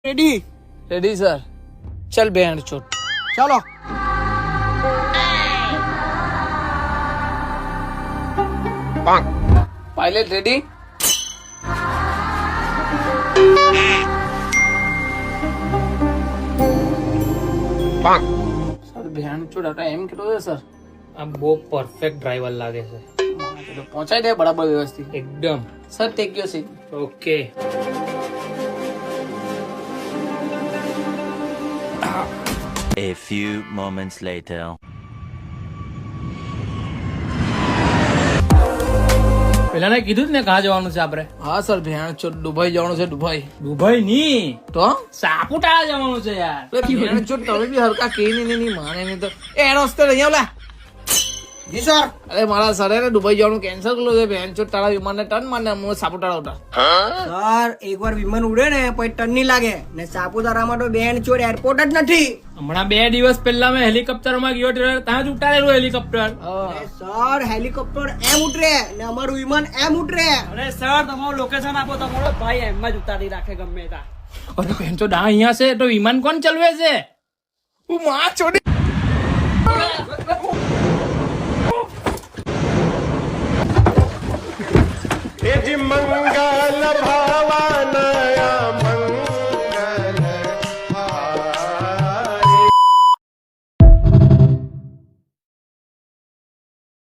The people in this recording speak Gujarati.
रेडी रेडी सर चल बैंड छोड़ चलो पायलट रेडी सर बैंड छोड़ हटा एम કેટલો છે સર આ બહુ પરફેક્ટ ડ્રાઈવર લાગે છે પહોંચાઈ દે બરાબર વ્યવસ્થિત એકદમ sir take your seat okay A few moments later. પેલાને કીધું જ ને કાં જવાનું છે આપણે હા સર ભેણ ચોટ દુબઈ જવાનું છે દુબઈ દુબઈ ની તો સાપુતારા જવાનું છે યાર ભેણ ચોટ તમે બી હરકા કઈ નહીં માને નહીં તો એ એનો હસ્તે નહીં આવલા जी सर અરે મારા સરે ને દુબઈ જવાનું કેન્સલ કર્યું છે ભેણ ચોટ તારા વિમાન ને ટર્ન મારને હું સાપુતારા ઉતા सर एक बार विमान उड़े ने પછી ટન નહીં લાગે ને સાપુતારામાં તો બેન ચોર એરપોર્ટ જ નથી હમણાં 2 દિવસ પહેલા મેં હેલિકોપ્ટર માં ગયો ત્યાં જ ઉતારેલું હેલિકોપ્ટર સર હેલિકોપ્ટર એમ ઉતરે ને અમારું વિમાન એમ ઉતરે અરે સર તમારું લોકેશન આપો તમારો ભાઈ એમ જ ઉતારી રાખે ગમે ત્યાં અરે ભેણ ચોદ આ અહીંયા છે તો વિમાન કોણ ચલવે છે હું માં છોડી મંગલ ભાવા